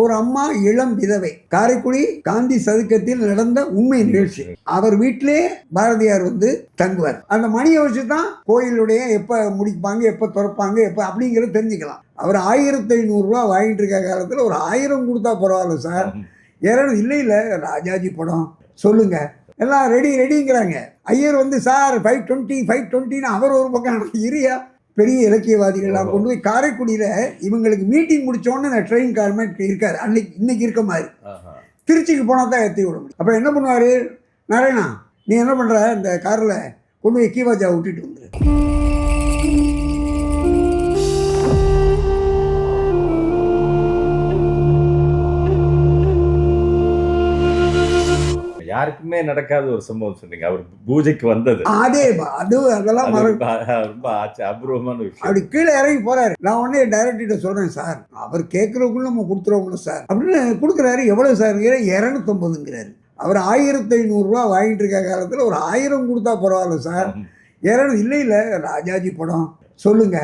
ஒரு அம்மா இளம் விதவை. காரைக்குடி காந்தி சதுக்கத்தில் நடந்த உண்மை நிகழ்ச்சி. அவர் வீட்டிலே பாரதியார் வந்து தங்குவார். அந்த மணியை வச்சு தான் கோயிலுடைய எப்ப முடிப்பாங்க, எப்ப திறப்பாங்க, எப்ப அப்படிங்கிறது தெரிஞ்சுக்கலாம். அவர் 1500 ரூபா வாங்கிட்டு இருக்க காலத்துல ஒரு 1000 கொடுத்தா பரவாயில்ல சார். யாரும் இல்லை ராஜாஜி படம் சொல்லுங்க, எல்லாம் ரெடிங்கிறாங்க. ஐயர் வந்து சார் 520 அவர் ஒரு பக்கம் இரியா பெரிய இலக்கியவாதிகள்லாம் கொண்டு போய் காரைக்குடியில் இவங்களுக்கு மீட்டிங் முடித்தோடனே ட்ரெயின் கார்மெண்ட் இருக்காது. இன்னைக்கு இருக்க மாதிரி திருச்சிக்கு போனால் தான் ஏற்றி விட முடியும். அப்போ என்ன பண்ணுவார், நாராயணா நீ என்ன பண்ணுற, இந்த காரில் கொண்டு போய் கீவாஜா விட்டுட்டு வந்துரு. யாருக்குமே நடக்காத ஒரு சம்பவம் சொன்னீங்க. அவர் பூஜைக்கு வந்தது அதெல்லாம் ரொம்ப அபூர்வமான விஷயம். அப்படி கீழே இறங்கி போறாரு. நான் உடனே டைரக்டர் சொல்றேன், சார் அவர் கேட்கறதுக்குள்ள நம்ம கொடுத்துருவோம்ல சார் அப்படின்னு கொடுக்குறாரு. எவ்வளவு சார் 250ங்கிறாரு. அவர் 1500 ரூபா வாங்கிட்டு இருக்க காலத்துல ஒரு 1000 கொடுத்தா பரவாயில்ல சார். இல்லை ராஜாஜி படம் சொல்லுங்க,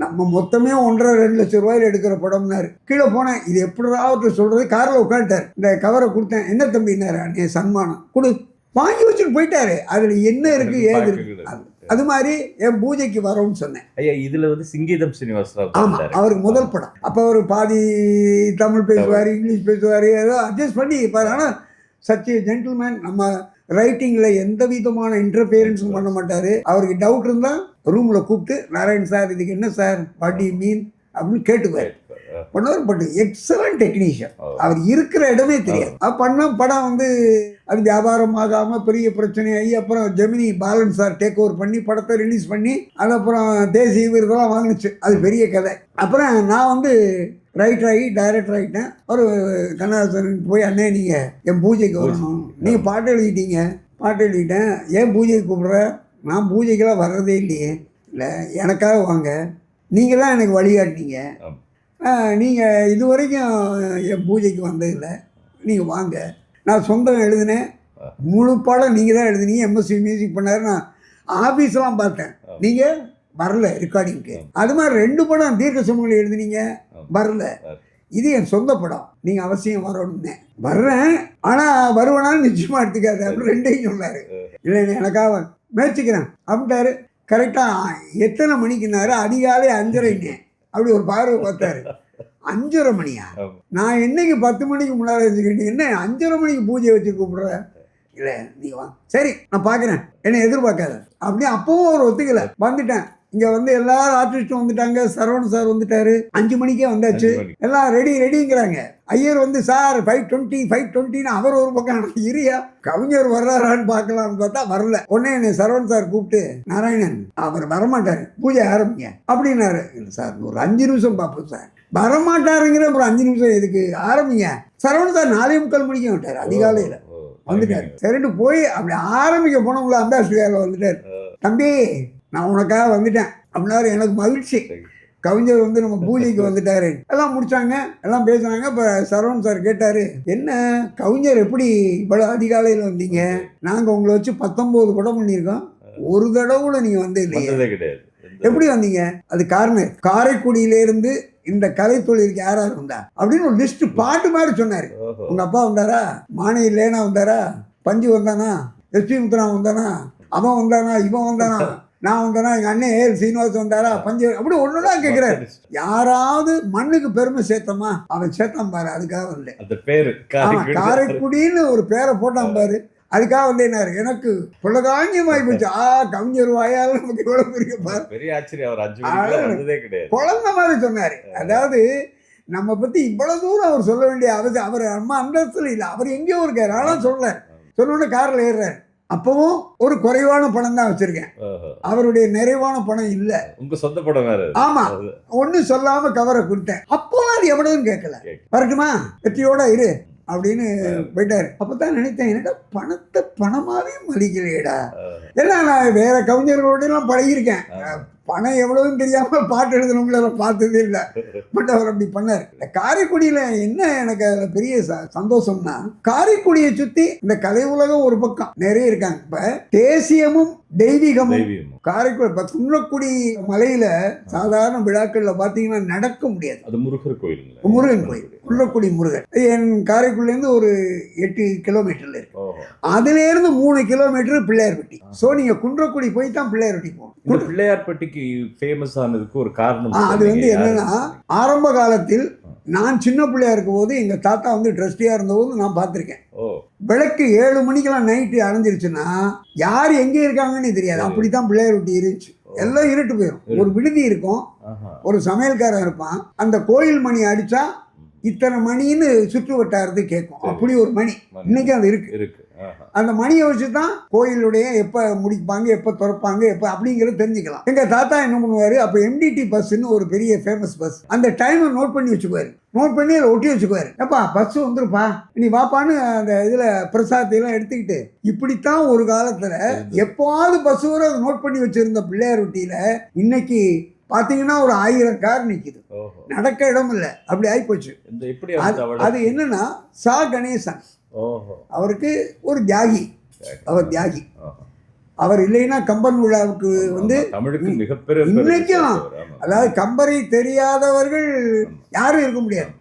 நம்ம மொத்தமே 1.5-2 லட்சம் ரூபாயில எடுக்கிற படம்னாரு. கீழே போனேன், இது எப்படியாவது சொல்றது. காரில் உட்காந்துட்டார். இந்த கவரை கொடுத்தேன். என்ன தம்பினாரு, அன்னைய சன்மானம் கொடு, வாங்கி வச்சுட்டு போயிட்டாரு. அதுல என்ன இருக்கு ஏது இருக்கு. அது மாதிரி என் பூஜைக்கு வரோம்னு சொன்னேன். ஐயா இதுல வந்து சிங்கீதம் சீனிவாசராவ். ஆமா, அவருக்கு முதல் படம். அப்ப அவர் பாதி தமிழ் பேசுவாரு, இங்கிலீஷ் பேசுவாரு, ஏதோ அட்ஜஸ்ட் பண்ணி இருப்பாரு. ஆனா சச் ஏ ஜென்டில்மேன். நம்ம ரைட்டிங்ல எந்த விதமான இன்டர்ஃபியரன்ஸும் பண்ண மாட்டாரு. அவருக்கு டவுட் இருந்தா ரூம்ல கூப்பிட்டு, நாராயண் சார் இதுக்கு என்ன sir, what to you mean அப்படின்னு கேட்டுக்குவார். பண்ணவர் பட் எக்ஸலன்ட் டெக்னீஷியன். அவர் இருக்கிற இடமே தெரியாது. பண்ண படம் வந்து அது வியாபாரம் ஆகாம பெரிய பிரச்சனையாகி அப்புறம் Gemini Balan sir take over பண்ணி படத்தை ரிலீஸ் பண்ணி அது அப்புறம் தேசிய விருதெல்லாம் வாங்கிச்சு. அது பெரிய கதை. அப்புறம் நான் வந்து ரைட்டர் ஆகி டைரக்டர் ஆகிட்டேன். ஒரு கண்ணதாசன் போய், அண்ணே நீங்கள் என் பூஜைக்கு வரணும், நீங்கள் பாட்டு எழுதிட்டேன், ஏன் பூஜைக்கு கூப்பிட்ற, நான் பூஜைக்கெல்லாம் வர்றதே இல்லையே. இல்லை எனக்காக வாங்க, நீங்கள் தான் எனக்கு வழிகாட்டினீங்க, நீங்கள் இது வரைக்கும் என் பூஜைக்கு வந்ததில்லை, நீங்கள் வாங்க. நான் சொந்தம் எழுதினேன், முழு பாடம் நீங்கள் தான் எழுதினீங்க, எம்எஸ்சி மியூசிக் பண்ணார். நான் ஆஃபீஸ்லாம் பார்த்தேன், நீங்கள் வரல ரெக்கார்டிங்க்கு. அது மாதிரி 2 படம் தீர்க்க சுமங்கலி எழுதினீங்க, வரல. இது என் சொந்த படம், நீங்கள் அவசியம் வரணும்னே. வர்றேன், ஆனால் வருவனாலும் நிச்சயமாக எடுத்துக்காது அப்படின்னு 2யும் சொன்னார். இல்லை எனக்காக முயற்சிக்கிறேன் அப்படின்ட்டாரு. கரெக்டாக எத்தனை மணிக்குன்னாரு, அதிகாலை 5:30. அப்படி ஒரு பார்வை பார்த்தாரு. 5:30 மணியா? நான் என்னைக்கு 10 மணிக்கு முன்னாடி வச்சுக்கிட்டேன், என்ன 5:30 மணிக்கு பூஜை வச்சு கூப்பிடுறேன். இல்லை நீ வா, சரி நான் பார்க்குறேன், என்னை எதிர்பார்க்காத அப்படி. அப்பவும் ஒரு ஒத்துக்கலை. வந்துட்டேன். இங்கே வந்து எல்லாரும் ஆர்டிஸ்ட்டும் வந்துட்டாங்க. சரவணன் சார் வந்துட்டாரு. 5 மணிக்கே வந்தாச்சு. எல்லாம் ரெடிங்கிறாங்க. ஐயர் வந்து சார் 520 அவர் ஒரு பக்கம் இரியா கவிஞர் வர்றாரான்னு பார்க்கலாம்னு பார்த்தா வரல. உடனே என்னை சரவணன் சார் கூப்பிட்டு, நாராயணன் அவர் வரமாட்டாரு, பூஜை ஆரம்பிங்க அப்படின்னாரு. இல்லை சார் ஒரு 5 நிமிஷம் பார்ப்போம் சார். வரமாட்டாருங்கிற ஒரு 5 நிமிஷம் எதுக்கு, ஆரம்பிங்க. சரவணன் சார் 4:45 மணிக்கு விட்டார். அதிகாலையில் வந்துட்டார். சரிட்டு போய் அப்படி ஆரம்பிக்க போனவங்கள அம்பாசிடர் வந்துட்டார். தம்பி நான் உனக்காக வந்துட்டேன் அப்படின்னாரு. எனக்கு மகிழ்ச்சி, கவிஞர் வந்து நம்ம பூஜைக்கு வந்துட்டாரு. எல்லாம் முடிச்சாங்க, எல்லாம் பேசுனாங்க. இப்போ சரவணன் சார் கேட்டாரு, என்ன கவிஞர் எப்படி இவ்வளோ அதிகாலையில் வந்தீங்க, நாங்கள் உங்களை வச்சு 19 படம் பண்ணியிருக்கோம், ஒரு தடவை கூட நீங்கள் வந்து இல்லையே, எப்படி வந்தீங்க? அது காரணம், காரைக்குடியிலேருந்து இந்த கலை தொழிலுக்கு யாராரு வந்தா அப்படின்னு ஒரு லிஸ்ட் பாட்டு மாதிரி சொன்னாரு. உங்க அப்பா வந்தாரா, மானி லேனா வந்தாரா, பஞ்சு வந்தானா, எஸ்பி முத்துரா வந்தானா, அவன் வந்தானா, இவன் வந்தானா, நான் வந்தானா, எங்க அண்ணன் ஏல் சீனிவாஸ் வந்தாரா, பஞ்சு அப்படி ஒண்ணுதான் கேட்கிறாரு. யாராவது மண்ணுக்கு பெருமை சேர்த்தமா, அவன் சேர்த்தான் பாரு. அதுக்காக வந்து காரைக்குடின்னு ஒரு பேரை போட்டான் பாரு. அதுக்காக வந்து என்ன எனக்கு புலகாங்கியமாயி போச்சு. கவிஞர் வாயால் நமக்கு எவ்வளவு பெரிய ஆச்சரியம். குழந்தை மாதிரி சொன்னாரு. அதாவது நம்ம பத்தி இவ்வளவு தூரம் அவர் சொல்ல வேண்டிய அவசியம் அவர் அம்மா அந்தஸ்துல இல்லை. அவர் எங்கேயோ இருக்காரு, ஆனால் சொன்ன காரில் ஏறுறாரு. அப்பவும் ஒரு குறைவான பணம் தான் வச்சிருக்கேன், அவருடைய நிறைவான பணம் இல்ல. உங்க சொந்த படம் வேற. ஆமா, ஒண்ணு சொல்லாம கவரை கொடுத்தேன். அப்போ அது எவ்வளவுன்னு கேட்கல. வரட்டுமா, வெற்றியோட இரு அப்படின்னு போயிட்டாரு. அப்பதான் நினைத்தேன், என்னடா பணத்தை பணமாவே மதிக்கலையேடா. ஏன்னா நான் வேற கவிஞர்களோட எல்லாம் பழகிருக்கேன், பணம் எவ்வளவுன்னு தெரியாம பாட்டு எழுதுனவங்கள பார்த்ததே இல்லை. பட் அவர் அப்படி பண்ணார். இந்த காரைக்குடியில என்ன எனக்கு அதுல பெரிய சந்தோஷம்னா, காரைக்குடியை சுத்தி இந்த கலை உலகம் ஒரு பக்கம் நிறைய இருக்காங்க. இப்ப தேசியமும் தெய்வீகமும் தெய்வீகமும். காரைக்குடி இப்போ குன்றக்குடி மலையில சாதாரண விழாக்கள்ல பார்த்தீங்கன்னா நடக்க முடியாது. அது முருகர் கோயிலுங்களா? முருகன் கோயில், குன்றக்குடி முருகன். என் காரைக்குடிலேருந்து ஒரு 8 கிலோமீட்டர்ல இருக்கு. ஓஹோ. அதுலேருந்து 3 கிலோமீட்டர் பிள்ளையார்பட்டி. ஸோ நீங்க குன்றக்குடி போய் தான் பிள்ளையார்பட்டி போகணும். இந்த பிள்ளையார்பட்டிக்கு ஃபேமஸ் ஆனதுக்கு ஒரு காரணம் அது வந்து சொன்னீங்க. என்னன்னா, ஆரம்ப காலத்தில் நான் சின்ன பிள்ளையா இருக்கும் போது எங்க தாத்தா வந்து ட்ரஸ்டியா இருந்தபோது நான் பார்த்துருக்கேன். ஓ. விளக்கு 7 மணிக்கெல்லாம் நைட்டு அணைஞ்சிருச்சுன்னா யார் எங்கே இருக்காங்கன்னு தெரியாது. அப்படித்தான் பிள்ளையார்பட்டி இருந்துச்சு. எல்லாம் இருட்டு போயிடும். ஒரு விடுதி இருக்கும், ஆஹா. ஒரு சமையல்காரன் இருப்பான். அந்த கோயில் மணி அடிச்சா இத்தனை மணின்னு சுற்று வட்டாரத்து கேட்கும். அப்படி ஒரு மணி இன்னைக்கு அது இருக்கு. ஆஹா. அந்த மணியை வச்சு தான் கோயிலுடைய எப்போ முடிப்பாங்க, எப்போ திறப்பாங்க, எப்போ அப்படிங்கிறத தெரிஞ்சுக்கலாம். எங்கள் தாத்தா என்ன பண்ணுவார், அப்போ எம்டிடி பஸ்ன்னு ஒரு பெரிய ஃபேமஸ் பஸ், அந்த டைமை நோட் பண்ணி வச்சுக்குவார். நோட் பண்ணி அதை ஒட்டி வச்சுக்குவார். எப்பா பஸ் வந்துருப்பா, நீ வாப்பான்னு அந்த இதில் பிரசாதத்தையெல்லாம் எடுத்துக்கிட்டு. இப்படித்தான் ஒரு காலத்தில் எப்போவாவது பஸ் வர அதை நோட் பண்ணி வச்சுருந்த பிள்ளையார்பட்டியில் இன்னைக்கு பார்த்தீங்கன்னா ஒரு 1000 கார் நிற்கிது. நடக்க இடம் இல்லை, அப்படி ஆகிப்போச்சு. அது என்னன்னா சா கணேசன், அவருக்கு ஒரு தியாகி, அவர் தியாகி. அவர் இல்லைன்னா கம்பன் விழாவுக்கு வந்து இன்னைக்கும், அதாவது கம்பரை தெரியாதவர்கள் யாரும் இருக்க முடியாது.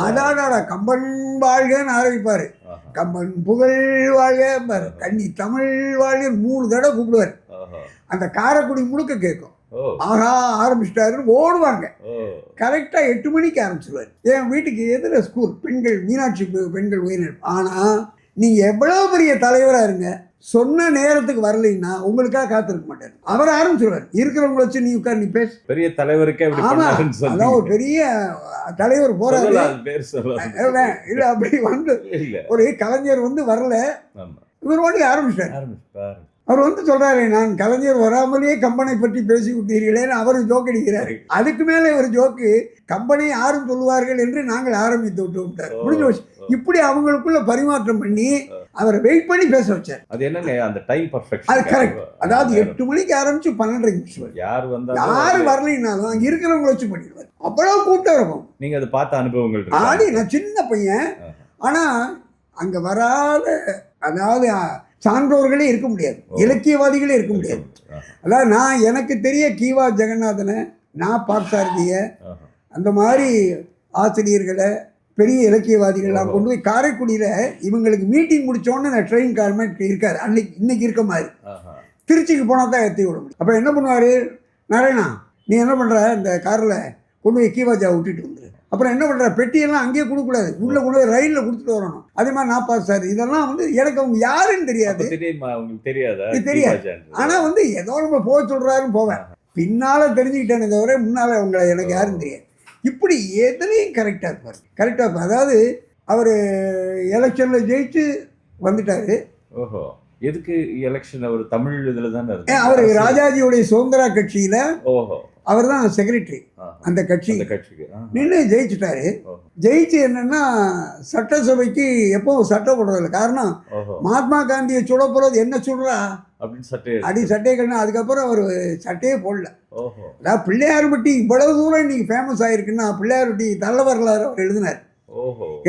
அடாடா கம்பன் வாழ்கன்னு ஆரம்பிப்பாரு, கம்பன் புகழ் வாழ்க, கன்னி தமிழ் வாழ்க 3 தடவை கூப்பிடுவார். அந்த காரைக்குடி முழுக்க கேட்கும். ஆஹா ஆரம்பிச்சிட்டாருன்னு ஓடுவாங்க. கரெக்டா 8 மணிக்கு ஆரம்பிச்சிருவாரு. என் வீட்டுக்கு எதிர ஸ்கூல், பெண்கள், மீனாட்சி பெண்கள் உயர்நிலை. ஆனா நீங்க எவ்வளவு பெரிய தலைவரா இருங்க, சொன்ன நேரத்துக்கு வரலைன்னா உங்களுக்காக காத்திருக்க மாட்டாரு. அவர் ஆரம்பிச்சிருவார். இருக்கிறவங்களை வச்சு நீ உட்கார், நீ பேச. பெரிய தலைவருக்கே அதான் ஒரு பெரிய தலைவர் போறாரு இல்ல, அப்படி வந்து ஒரு கலைஞர் வந்து வரல, இவர் ஓடி ஆரம்பிச்சிட்டார். அவர் வந்து சொல்றாரு, நான் கலைஞர் வராமலேயே கம்பனை பற்றி பேசி விட்டீர்களேன்னு அவர் ஜோக் அடிக்கிறாரு. அதுக்கு மேலே ஒரு ஜோக்கு, கம்பனை யாரும் சொல்லுவார்கள் என்று நாங்கள் ஆரம்பித்து விட்டார். முடிஞ்சு வச்சு இப்படி அவங்களுக்குள்ள பரிமாற்றம் பண்ணி அவரை வெயிட் பண்ணி பேச வச்சார். அது என்னங்க அந்த டைம் பர்ஃபெக்ஷன், அது கரெக்ட். அதாவது 8 மணிக்கு ஆரம்பிச்சு 12:30 முடிச்சுவார். யாரு வரலைன்னாலும் அங்கே இருக்கிறவங்களை வச்சு பண்ணிடுவார். அவ்வளவு கூட்டம் இருக்கும். நீங்க அதை பார்த்த அனுபவங்கள்? ஆடி நான் சின்ன பையன், ஆனா அங்க வராத, அதாவது சான்றோர்களே இருக்க முடியாது, இலக்கியவாதிகளே இருக்க முடியாது. அதாவது நான் எனக்கு தெரிய கீவா ஜெகநாதனை, நான் பார்த்தசாரதிய, அந்த மாதிரி ஆசிரியர்களை, பெரிய இலக்கியவாதிகள்லாம் கொண்டு போய் காரைக்குடியில் இவங்களுக்கு மீட்டிங் முடித்தோன்னே நான் ட்ரெயின் கார்மெண்ட் இருக்காது இன்னைக்கு இருக்க மாதிரி. திருச்சிக்கு போனால் தான் ஏற்றி விட முடியும். அப்போ என்ன பண்ணுவார், நாராயணா நீ என்ன பண்ணுற, இந்த காரில் கொண்டு போய் கீவாஜா விட்டுட்டு வந்துரு. அப்புறம் என்ன பண்ணுற, பெட்டியெல்லாம் அங்கேயே கொடுக்கக்கூடாது, உள்ளே கொண்டு போய் ரயிலில் கொடுத்துட்டு வரணும். அதே மாதிரி நான் பார்த்து சார், இதெல்லாம் வந்து எனக்கு அவங்க யாருன்னு தெரியாது, தெரியாது. ஆனால் வந்து ஏதோ நம்ம போக சொல்கிறாருன்னு போவேன். பின்னால் தெரிஞ்சுக்கிட்டேனே தவிர முன்னால் அவங்களை எனக்கு யாரும் தெரியாது. இப்படி எதுலேயும் கரெக்டாக இருப்பார். அதாவது அவர் எலெக்ஷனில் ஜெயிச்சு வந்துட்டார். ஓஹோ, எதுக்கு எலெக்ஷன்? அவர் தமிழ் இதில் தானே அவர் ராஜாஜியுடைய சுதந்திரா கட்சியில் அவர் தான் செக்ரட்டரி. அந்த கட்சிக்கு நின்று ஜெயிச்சுட்டாரு. ஜெயிச்சு என்னன்னா சட்டசபைக்கு எப்பவும் சட்டம் போடுறதில்ல. காரணம், மகாத்மா காந்தியை சுட போறது என்ன சுடுறா அடி சட்டையை கண்ணா. அதுக்கப்புறம் அவர் சட்டையே போடல. அதாவது பிள்ளையார்பட்டி இவ்வளவு தூரம் இன்னைக்கு ஃபேமஸ் ஆயிருக்குன்னா பிள்ளையார்பட்டி தள்ள வரலாறு அவர் எழுதினார்.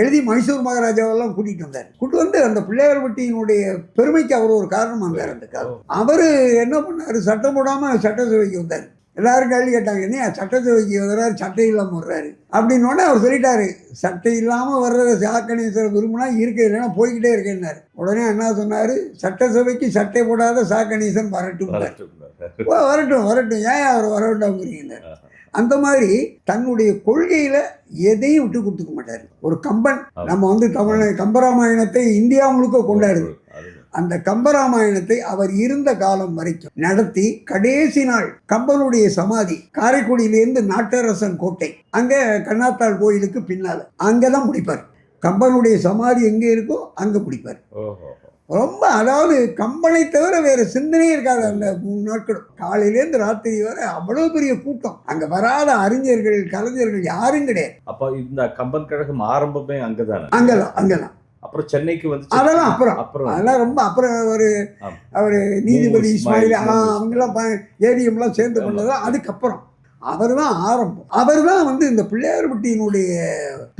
எழுதி மைசூர் மகாராஜாவெல்லாம் கூட்டிட்டு வந்து அந்த பிள்ளையார்பட்டியினுடைய பெருமைக்கு அவர் ஒரு காரணமாக இருந்தார். அந்த காலம் அவர் என்ன பண்ணார், சட்டம் போடாமல் சட்டசபைக்கு வந்தார். எல்லாரும் கேள்வி கேட்டாங்க, என்ன சட்டசபைக்கு வர்றாரு, சட்டை இல்லாமல் வர்றாரு அப்படின்னோடனே அவர் சொல்லிட்டாரு, சட்டை இல்லாமல் வர்றத சாக்கணேஸ்வரர் விரும்பினா இருக்க, இல்லைன்னா போய்கிட்டே இருக்கேன்னாரு. உடனே என்ன சொன்னார், சட்டசபைக்கு சட்டை போடாத சாக்கணேசன் வரட்டும். ஏன் அவர் வர வேண்டாம்ங்கிறீங்க. அந்த மாதிரி தன்னுடைய கொள்கையில எதையும் விட்டு கொடுத்துக்க மாட்டார். ஒரு கம்பன், நம்ம வந்து கம்பராமாயணத்தை இந்தியா முழுக்க கொண்டாடுது. அந்த கம்பராமாயணத்தை அவர் இருந்த காலம் வரைக்கும் நடத்தி கடைசி நாள் கம்பனுடைய சமாதி காரைக்குடியிலேருந்து நாட்டரசன் கோட்டை, அங்கே கண்ணாத்தாள் கோயிலுக்கு பின்னால் அங்கதான் முடிப்பார். கம்பனுடைய சமாதி எங்கே இருக்கோ அங்கே முடிப்பார். ரொம்ப, அதாவது கம்பனை தவிர வேற சிந்தனையே இருக்காது. அந்த 3 நாட்கள் காலையிலேருந்து ராத்திரி வரை அவ்வளவு பெரிய கூட்டம். அங்க வராத அறிஞர்கள், கலைஞர்கள் யாரும் கிடையாது. அப்ப இந்த கம்பன் கழகம் ஆரம்பமே அங்கதான். அங்கதான். அப்புறம் சென்னைக்கு வந்து அதெல்லாம் அதெல்லாம் ரொம்ப அப்புறம் அவரு நீதிபதி இஸ்மாயில் அவங்கெல்லாம் ஏடிஎம்லாம் சேர்ந்து பண்ணதான். அதுக்கப்புறம் அவர் தான் ஆரம்பம். அவர் தான் வந்து இந்த பிள்ளையார்பட்டியினுடைய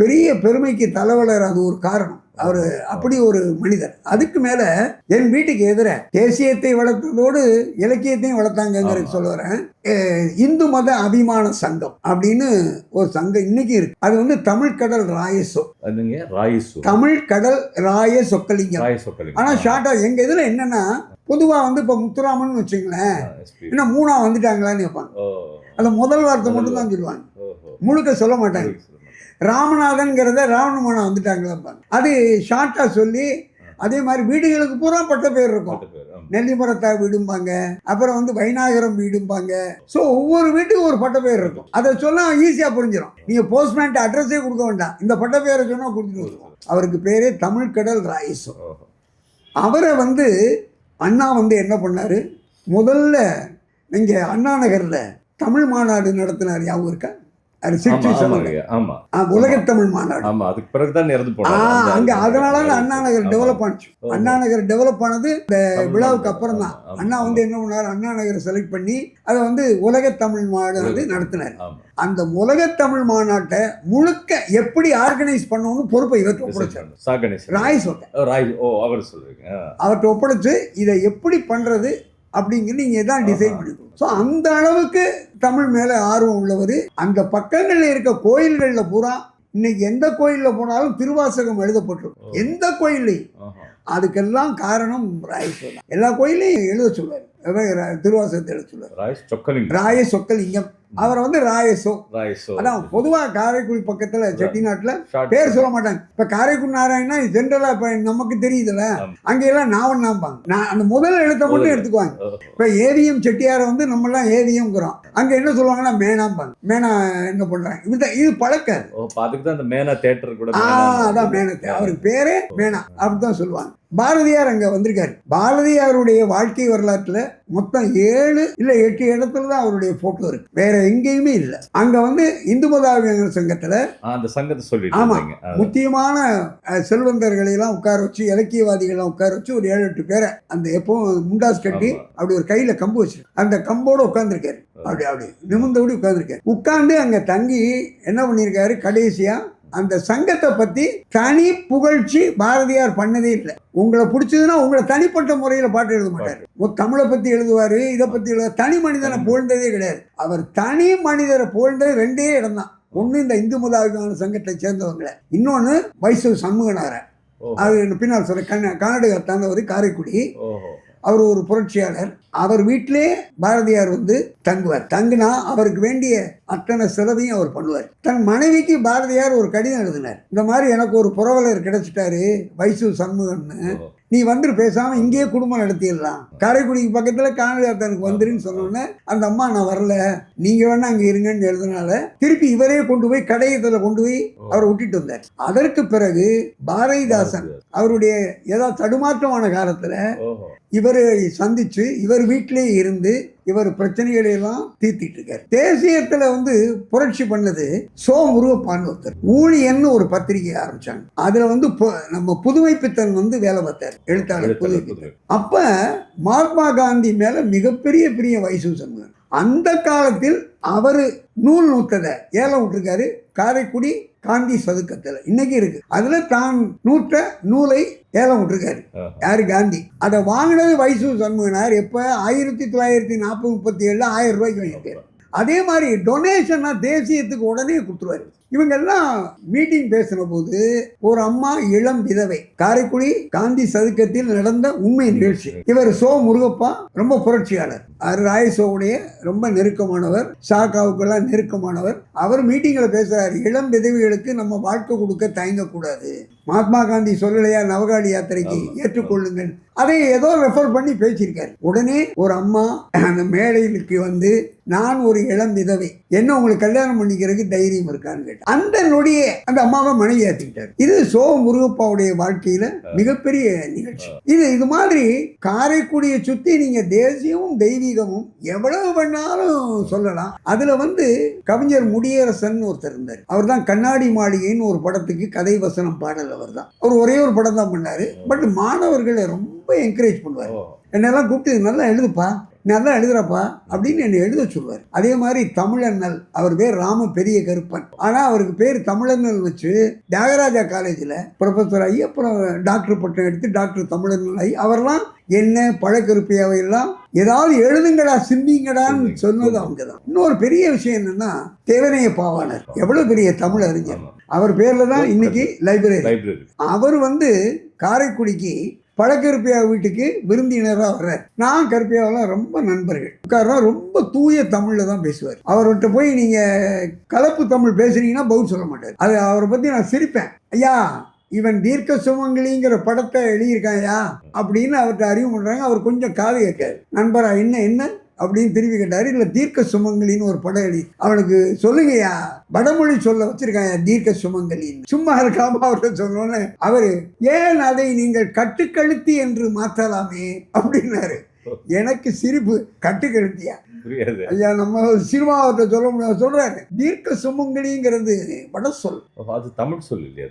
பெரிய பெருமைக்கு தலைவலர். அது ஒரு காரணம். அவர் அப்படி ஒரு மனிதர். அதுக்கு மேல என் வீட்டுக்கு எதிர தேசியத்தை வளர்த்ததோடு இலக்கியத்தையும் வளர்த்தாங்கிறது சொல்ல வரேன். இந்து மத அபிமான சங்கம் அப்படின்னு ஒரு சங்கம் இன்னைக்கு இருக்கு. அது வந்து தமிழ் கடல் ராயசோ, தமிழ் கடல் ராய சொக்கலிங்கம். ஆனா ஷார்ட்டா எங்க இதுல என்னன்னா, பொதுவா வந்து இப்ப முத்துராமன் வச்சுங்களேன், என்ன மூணா வந்துட்டாங்களான்னு கேட்பாங்க. அந்த முதல் வார்த்தை மட்டும் தான் சொல்லுவாங்க, முழுக்க சொல்ல மாட்டாங்க. ராமநாதன்கிறத ராவணமானா வந்துட்டாங்களா, அது ஷார்ட்டா சொல்லி. அதே மாதிரி வீடுகளுக்கு பூரா பட்ட பேர் இருக்கும். நெல்லிமரத்தார் வீடும்பாங்க, அப்புறம் வந்து வைநாகரம் வீடும்பாங்க. ஸோ ஒவ்வொரு வீட்டுக்கும் ஒரு பட்ட பேர் இருக்கும். அதை சொன்னா ஈஸியா புரிஞ்சிடும். நீங்க போஸ்ட்மேன் அட்ரஸே கொடுக்க வேண்டாம், இந்த பட்ட பேரை சொன்னா கொடுத்துட்டு. அவருக்கு பேரே தமிழ் கடல் ராயசோ. அவரை வந்து அண்ணா வந்து என்ன பண்ணாரு, முதல்ல இங்க அண்ணா நகர்ல தமிழ் மாநாடு நடத்தினார். ஞாபகம் இருக்கா? உலகத்தமிழ் மாநாடு. அங்க அதனால அண்ணா நகர் டெவலப் ஆனிச்சு. அண்ணா நகர் டெவலப் ஆனது இந்த விழாவுக்கு அப்புறம் தான். அண்ணா வந்து என்ன பண்ணாரு, அண்ணா நகரை செலக்ட் பண்ணி அதை வந்து உலகத்தமிழ் மாநாடு நடத்தினார். அந்த உலகத்தமிழ் மாநாட்டை முழுக்க எப்படி ஆர்கனைஸ் பண்ணணும்னு பொறுப்பை இவர்கிட்ட ஒப்படைச்சார். அவர்கிட்ட ஒப்படைச்சு இதை எப்படி பண்றது அப்படிங்கிறது நீங்க தான் டிசைன் பண்ணிக்கணும். ஸோ அந்த அளவுக்கு தமிழ் மேல ஆர்வம் உள்ளவர். அந்த பக்கங்கள்ல இருக்க கோயில்கள்ல பூரா இன்னைக்கு எந்த கோயில்ல போனாலும் திருவாசகம் எழுதப்பட்டிருக்கும். எந்த கோயில்லையும். அதுக்கெல்லாம் காரணம் ராயசோ தான். எல்லா கோயிலையும் எழுத சொல்லுவார், திருவாசகத்தை எழுத சொல்லுவார். ராய சொக்கலிங்கம். அவரை வந்து ராயசோ. அதான் பொதுவாக காரைக்குடி பக்கத்துல செட்டிநாட்டுல பேர் சொல்ல மாட்டாங்க. இப்ப காரைக்குடி நாராயணா ஜென்ரலா இப்ப நமக்கு தெரியுதுல்ல, அங்கெல்லாம் நாவண்ணாம்பாங்க. நான் அந்த முதல் எழுத்தை மட்டும் எடுத்துக்குவாங்க. இப்ப ஏவிஎம் செட்டியாரை வந்து நம்ம எல்லாம் ஏவிஎம்ங்கிறோம், அங்க என்ன சொல்லுவாங்கன்னா மேனாம்பாங்க. மேனா என்ன பண்றாங்க, இது பழக்காது. அதான் மேனா. அவருக்கு பேரே மேனா அப்படிதான் சொல்லுவாங்க. பாரதியார் அங்க வந்திருக்காரு. பாரதியாருடைய வாழ்க்கை வரலாற்றுல மொத்தம் 7 இல்ல 8 இடத்துல தான் அவருடைய போட்டோ இருக்கு, வேற எங்கேயுமே இல்லை. அங்க வந்து இந்து மத அபிமான சங்கத்துல அந்த சங்கத்தை சொல்லி, ஆமா, முக்கியமான செல்வந்தர்களை எல்லாம் உட்கார வச்சு, இலக்கியவாதிகள் உட்கார வச்சு ஒரு 7-8 பேரை அந்த எப்பவும் முண்டாஸ் கட்டி அப்படி ஒரு கையில கம்பு வச்சு அந்த கம்போட உட்கார்ந்துருக்காரு. அப்படி நிமிர்ந்தபடி உட்கார்ந்துருக்காரு. உட்கார்ந்து அங்க தங்கி என்ன பண்ணிருக்காரு, கடைசியா அந்த சங்கத்தை பத்தி தனி புகழ்ச்சி பாரதியார் பண்ணதே இல்லை. உங்களை பிடிச்சதுன்னா உங்களை தனிப்பட்ட முறையில் பாட்டு எழுத மாட்டார். தமிழை பத்தி எழுதுவாரு, இதை பத்தி எழுதுவார். தனி மனிதனை புகழ்ந்ததே கிடையாது. அவர் தனி மனிதரை புகழ்ந்தது 2 இடம் தான். ஒண்ணு இந்த இந்து மத அபிமான சங்கத்தை சேர்ந்தவங்களை, இன்னொன்னு வைசு சண்முகனார. அது பின்னால் சொல்ற கர்நாடகா தாண்டவர், காரைக்குடி. அவர் ஒரு புரட்சியாளர். அவர் வீட்டிலே பாரதியார் வந்து தங்குவார். தங்குனா அவருக்கு வேண்டிய அத்தனை செலவையும் அவர் பண்ணுவார். தன் மனைவிக்கு பாரதியார் ஒரு கடிதம் எழுதினார், இந்த மாதிரி எனக்கு ஒரு புரவலர் கிடைச்சிட்டாரு வைசு சண்முகன்னு, நீ வந்து பேசாம இங்கேயே குடும்பம் நடத்திடலாம், காரைக்குடிக்கு பக்கத்துல காணதாத்தனுக்கு வந்துருன்னு சொன்னோன்னே அந்த அம்மா நான் வரல, நீங்க வேணா அங்க இருங்கன்னு எழுதினால திருப்பி இவரே கொண்டு போய் கடையத்துல கொண்டு போய் அவரை விட்டுட்டு வந்தார். அதற்கு பிறகு பாரதிதாசன் அவருடைய ஏதாவது தடுமாற்றமான காலத்துல இவரை சந்திச்சு இவர் வீட்டிலே இருந்து இவர் பிரச்சனைகளை எல்லாம் தீர்த்திட்டு இருக்காரு. தேசியத்துல வந்து புரட்சி பண்ணது சோ முருகப்பான்னு ஒருத்தர். ஊழியன்னு ஒரு பத்திரிகை ஆரம்பிச்சாங்க. அதுல வந்து நம்ம புதுமை பித்தன் வந்து வேலை பார்த்தார், எழுத்தாளர் புதுமை பித்தன். அப்ப மகாத்மா காந்தி மேல மிகப்பெரிய வைசு சண்முகன். அந்த காலத்தில் அவரு நூல் நூற்றதை ஏலம் விட்டுருக்காரு காரைக்குடி காந்தி சதுக்கத்துல, இன்னைக்கு இருக்கு. அதுல தான் நூற்ற நூலை ஏலம் விட்டுருக்காரு. யாரு, காந்தி. அதை வாங்கினது வைசு சண்முகனார். எப்ப 1940-37 1000 ரூபாய்க்கு வாங்கிட்டாரு. அதே மாதிரி டொனேஷனா தேசியத்துக்கு உடனே கொடுத்துருவாரு. இவங்கெல்லாம் மீட்டிங் பேசின போது ஒரு அம்மா இளம் விதவை, காரைக்குடி காந்தி சதுக்கத்தில் நடந்த உண்மை நிகழ்ச்சி. இவர் சோ முருகப்பா ரொம்ப புரட்சியாளர், ராயசோவுடைய ரொம்ப நெருக்கமானவர், ஷாக்காவுக்கெல்லாம் நெருக்கமானவர். அவர் மீட்டிங்ல பேசுறாரு, இளம் விதவைகளுக்கு நம்ம வாழ்க்கை கொடுக்க தயங்கக்கூடாது, மகாத்மா காந்தி சொல்லலையா நவகாடி யாத்திரைக்கு ஏற்றுக்கொள்ளுங்கள், அதை ஏதோ ரெஃபர் பண்ணி பேசியிருக்காரு. உடனே ஒரு அம்மா அந்த மேடைக்கு வந்து, நான் ஒரு இளம் விதவை, என்ன உங்களுக்கு கல்யாணம் பண்ணிக்கிறதுக்கு தைரியம் இருக்கான்னு கேட்டார். அந்த நொடியே அந்த அம்மாவை மனைவி ஏற்றிக்கிட்டார். இது சோ முருகப்பாவுடைய வாழ்க்கையில மிகப்பெரிய நிகழ்ச்சி. இது மாதிரி காரைக்குடியை சுத்தி நீங்க தேசியமும் தெய்வீகமும் எவ்வளவு வேணாலும் சொல்லலாம். அதுல வந்து கவிஞர் முடியரசன் ஒருத்தர் இருந்தார். அவர் தான் கண்ணாடி மாளிகைன்னு ஒரு படத்துக்கு கதை வசனம் பாடல். அவர் தான், அவர் ஒரே ஒரு படம் தான் பண்ணாரு. பட் மாணவர்களை ரொம்ப என்கரேஜ் பண்ணுவார். என்னெல்லாம் கூப்பிட்டு நல்லா எழுதுப்பா, நல்லா எழுதுறப்பா அப்படின்னு என்னை எழுத சொல்லுவார். அதே மாதிரி தமிழண்ணல், அவர் பேர் ராம பெரிய கருப்பன், ஆனால் அவருக்கு பேர் தமிழண்ணல் வச்சு தியாகராஜா காலேஜில் ப்ரொஃபஸர் ஆகி அப்புறம் டாக்டர் பட்டம் எடுத்து டாக்டர் தமிழண்ணல் ஆகி அவர்லாம் என்ன பழக்கருப்பையாவையெல்லாம் ஏதாவது எழுதுங்கடா சிந்திங்கடான்னு சொன்னது அவங்க தான். இன்னொரு பெரிய விஷயம் என்னன்னா, தேவனைய பாவாணர் எவ்வளவு பெரிய தமிழ் அறிஞர், அவர் பேர்ல தான் இன்னைக்கு லைப்ரரி. அவர் காரைக்குடிக்கு பழக்கருப்பையா வீட்டுக்கு விருந்தினராக வர்றார். நான் கருப்பையாவெல்லாம் ரொம்ப நண்பர்கள். காரணம் ரொம்ப தூய தமிழில் தான் பேசுவார். அவர்கிட்ட போய் நீங்கள் கலப்பு தமிழ் பேசுனீங்கன்னா பதில் சொல்ல மாட்டார். அது அவரை பற்றி நான் சிரிப்பேன். ஐயா இவன் தீர்க்க சுமங்கலிங்கிற படத்தை எழுதியிருக்காயா அப்படின்னு அவர்கிட்ட அறிவு பண்ணுறாங்க. அவர் கொஞ்சம் காது கேட்காரு. நண்பரா என்ன அப்படின்னு திரும்பி கேட்டார். இல்லை தீர்க்க சுமங்கலின்னு ஒரு படம் எழுதி அவனுக்கு சொல்லுங்கய்யா, வடமொழி சொல்ல வச்சிருக்காங்க தீர்க்க சுமங்கலின்னு. சும்மா இருக்காம அவர்கிட்ட சொல்லணும்னு அவரு ஏன் அதை நீங்கள் கட்டுக்கழுத்தி என்று மாற்றலாமே அப்படின்னாரு. எனக்கு சிரிப்பு. கட்டுக்கழுத்தியா ஐயா, நம்ம சினிமாவத்தை சொல்ல முடியாது சொல்றாரு. தீர்க்க சுமங்கலிங்கிறது வட சொல், அது தமிழ் சொல் இல்லையா?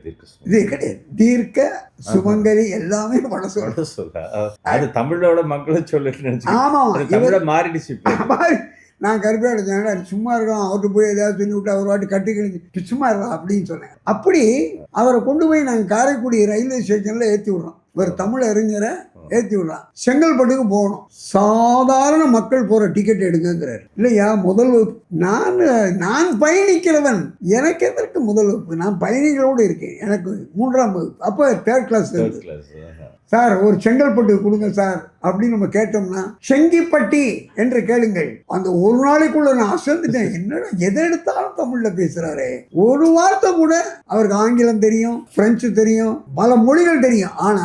இது கிடையாது. தீர்க்க சுமங்கலி எல்லாமே வட சொல். அது தமிழோட மக்களை சொல்லு. ஆமா, தமிழ மாறிடுச்சு. நான் கருப்பையா எடுத்தேன். சும்மா இருக்கோம், அவர்கிட்ட போய் ஏதாவது சொல்லி விட்டு அவர் வாட்டி கட்டி கழிச்சு சும்மா இருக்கலாம் அப்படின்னு சொன்னேன். அப்படி அவரை கொண்டு போய் நாங்கள் காரைக்குடி ரயில்வே ஸ்டேஷன்ல ஏற்றி விடுறோம். ஒரு தமிழ் அறிஞரை ஏற்றி விடலாம். செங்கல்பட்டுக்கு போகணும். சாதாரண மக்கள் போகிற டிக்கெட் எடுங்கிறார். இல்லையா, முதல் வகுப்பு. நான் பயணிக்கிறவன், எனக்கு எதற்கு முதல் வகுப்பு? நான் பயணிகளோடு இருக்கேன். எனக்கு 3ஆம் வகுப்பு. அப்போ 3rd கிளாஸ். சார் ஒரு செங்கல்பட்டு கொடுங்க சார் அப்படின்னு நம்ம கேட்டோம்னா, செங்கிப்பட்டி என்று கேளுங்கள். அந்த ஒரு நாளைக்குள்ள நான் அசந்துட்டேன். என்னடா எதை எடுத்தாலும் தமிழ்ல பேசுறாரு. ஒரு வார்த்தை கூட அவருக்கு ஆங்கிலம் தெரியும், பிரெஞ்சு தெரியும், பல மொழிகள் தெரியும். ஆனா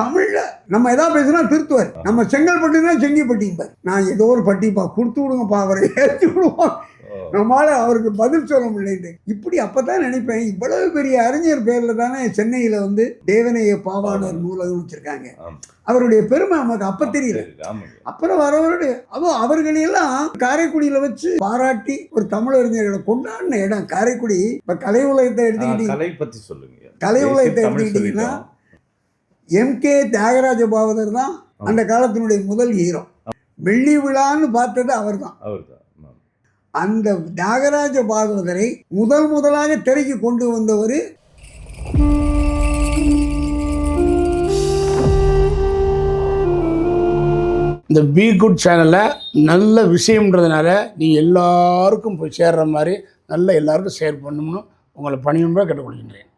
தமிழ்ல நம்ம ஏதாவது பேசுனா திருத்துவார். நம்ம செங்கல்பட்டுனா செங்கிப்பட்டிம்பார். நான் ஏதோ ஒரு பட்டிப்பா கொடுத்து விடுங்கப்பா, அவரை ஏற்றி விடுவோம், நம்மளால அவருக்கு பதில் சொல்ல முடியல. இப்படி அப்பதான் நினைப்பேன், இவ்வளவு பெரிய அறிஞர் பேர்ல தானே சென்னையில தேவனைய பாவாணர் நூலகம் வச்சிருக்காங்க. அவருடைய பெருமை நமக்கு அப்ப தெரியல. அப்புறம் வரவருடைய அவர்களையெல்லாம் காரைக்குடியில வச்சு பாராட்டி ஒரு தமிழறிஞர்களை கொண்டாடின இடம் காரைக்குடி. இப்ப கலை உலகத்தை எடுத்துக்கிட்டீங்கன்னா, கலை உலகத்தை எடுத்துக்கிட்டீங்கன்னா எம்.கே. தியாகராஜ பாவதர் தான் அந்த காலத்தினுடைய முதல் ஹீரோ. வெள்ளி விழான்னு பார்த்தது அவர் தான். அந்த தியாகராஜ பாகவதரை முதலாக திரைக்கு கொண்டு வந்தவர் இந்த பி குட் சேனலில் நல்ல விஷயம்ன்றதுனால நீங்கள் எல்லாருக்கும் போய் சேர்ற மாதிரி நல்ல எல்லாருக்கும் ஷேர் பண்ணணும்னு உங்களை பணியும்பா கேட்டுக்கொள்கின்றேன்.